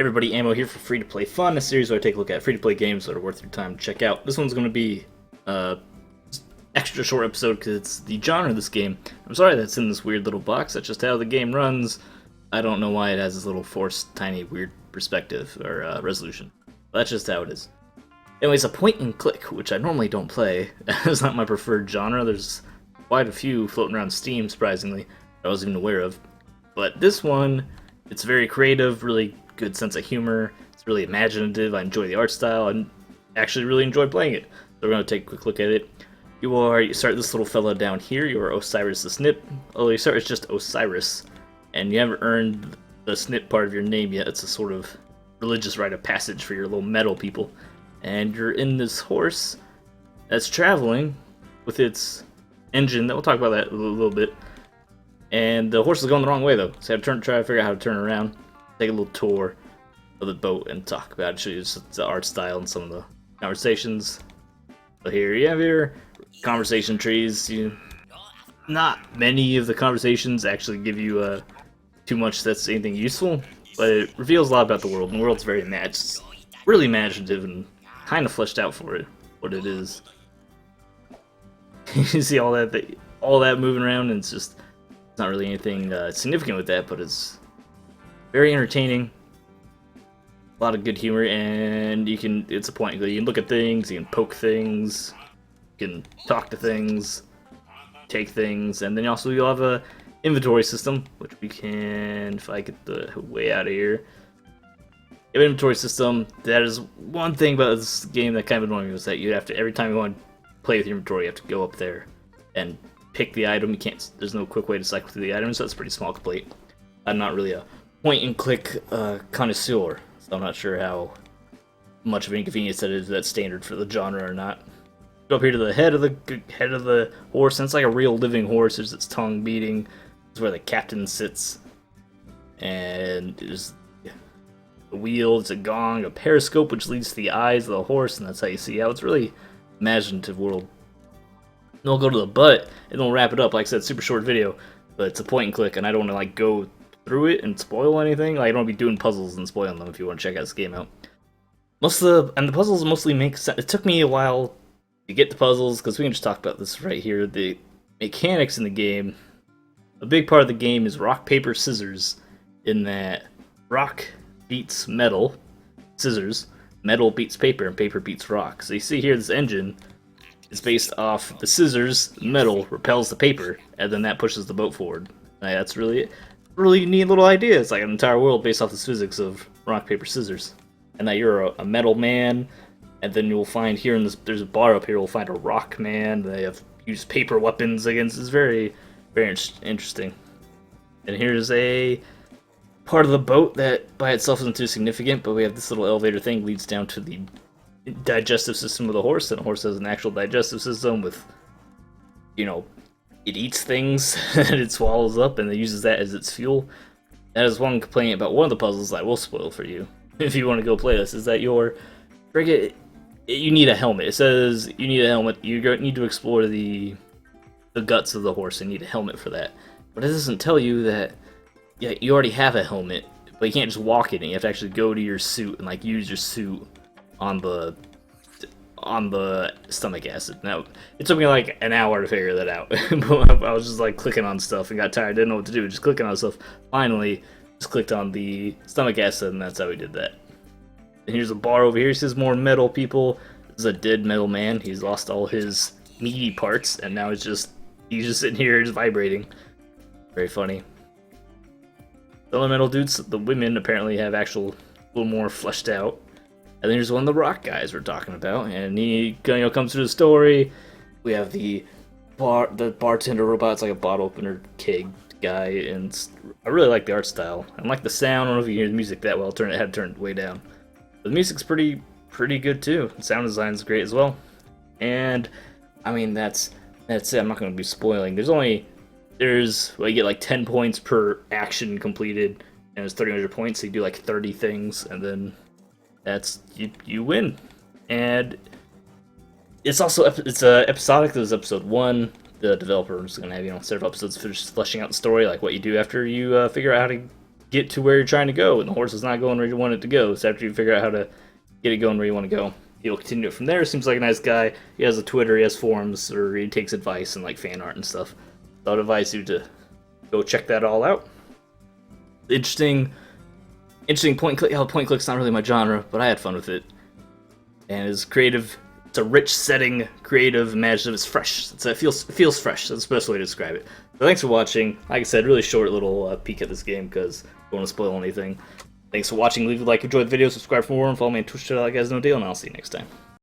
Everybody, Ammo here for Free to Play Fun, a series where I take a look at free to play games that are worth your time to check out. This one's going to be extra short episode because it's the genre of this game. I'm sorry that's in this weird little box. That's just how the game runs. I don't know why it has this little forced, tiny, weird perspective or resolution. But that's just how it is. Anyway, it's a point and click, which I normally don't play. It's not my preferred genre. There's quite a few floating around Steam, surprisingly, I wasn't even aware of. But this one, it's very creative, really good sense of humor. It's really imaginative. I enjoy the art style and actually really enjoy playing it. So we're going to take a quick look at it. You start this little fella down here. You are Osiris the Snip. Although you start as just Osiris, and you haven't earned the Snip part of your name yet. It's a sort of religious rite of passage for your little metal people. And you're in this horse that's traveling with its engine. We'll talk about that a little bit. And the horse is going the wrong way though, so I have to try to figure out how to turn around. Take a little tour of the boat and talk about it. Show you the art style and some of the conversations. So here you have your conversation trees. Not many of the conversations actually give you too much that's anything useful, but it reveals a lot about the world. And the world's very really imaginative and kind of fleshed out for what it is. You see all that moving around, and it's not really anything significant with that, but it's very entertaining. A lot of good humor, and it's a point. You can look at things, you can poke things, you can talk to things, take things, and then you'll have a inventory system, which we can, if I get the way out of here. You have an inventory system. That is one thing about this game that kind of annoyed me, was that you have to, every time you want to play with your inventory, you have to go up there and pick the item. You can't, there's no quick way to cycle through the items, so that's a pretty small complaint. I'm not really a point and click connoisseur, so I'm not sure how much of an inconvenience that is. That's standard for the genre or not. Go up here to the head of the horse, and it's like a real living horse. There's its tongue beating. It's where the captain sits, and there's a wheel, it's a gong, a periscope which leads to the eyes of the horse, and that's how you see how it's really imaginative world. Then we'll go to the butt, and we'll wrap it up. Like I said, super short video, but it's a point and click, and I don't want to go through it and spoil anything. Like, I don't want to be doing puzzles and spoiling them if you want to check out this game out. The puzzles mostly make sense. It took me a while to get the puzzles, because we can just talk about this right here. The mechanics in the game, a big part of the game is rock, paper, scissors, in that rock beats metal, scissors, metal beats paper, and paper beats rock. So you see here, this engine is based off the scissors, metal repels the paper, and then that pushes the boat forward. That's really neat little idea. It's like an entire world based off the physics of rock, paper, scissors. And that you're a metal man, and then you'll find here there's a bar up here, we'll find a rock man. They have used paper weapons against. It's very, very interesting. And here's a part of the boat that by itself isn't too significant, but we have this little elevator thing leads down to the digestive system of the horse, and the horse has an actual digestive system with, it eats things that it swallows up, and it uses that as its fuel. That is one complaint about one of the puzzles I will spoil for you if you want to go play this, is that you need a helmet. It says you need a helmet. You need to explore the guts of the horse and need a helmet for that. But it doesn't tell you that you already have a helmet, but you can't just walk in it. You have to actually go to your suit and use your suit on the stomach acid. Now, it took me like an hour to figure that out. I was just clicking on stuff and got tired. Didn't know what to do. Just clicking on stuff. Finally, just clicked on the stomach acid, and that's how we did that. And here's a bar over here. It says more metal people. This is a dead metal man. He's lost all his meaty parts, and now he's just sitting here, just vibrating. Very funny. The other metal dudes, the women apparently have a little more fleshed out. And then here's one of the rock guys we're talking about, and he comes through the story. We have the the bartender robot. It's like a bottle opener keg guy, and I really like the art style. I like the sound. I don't know if you hear the music that well. I had to turn it way down. But the music's pretty good too. The sound design's great as well. And I mean that's it. I'm not going to be spoiling. Well, you get like 10 points per action completed, and it's 300 points. So you do like 30 things, and then that's you win. And it's also episodic. This is episode 1. The developer is going to have several episodes fleshing out the story, like what you do after you figure out how to get to where you're trying to go, and the horse is not going where you want it to go. So after you figure out how to get it going where you want to go, he'll continue it from there. Seems like a nice guy. He has a Twitter, he has forums, or he takes advice and like fan art and stuff. So I'd advise you to go check that all out. Interesting point and click. Point and click's not really my genre, but I had fun with it. And it's creative. It's a rich setting, creative, imaginative. It's fresh. It feels fresh. That's the best way to describe it. So thanks for watching. Like I said, really short little peek at this game because I don't want to spoil anything. Thanks for watching. Leave a like, enjoy the video, subscribe for more, and follow me on Twitch. Like guys, no deal, and I'll see you next time.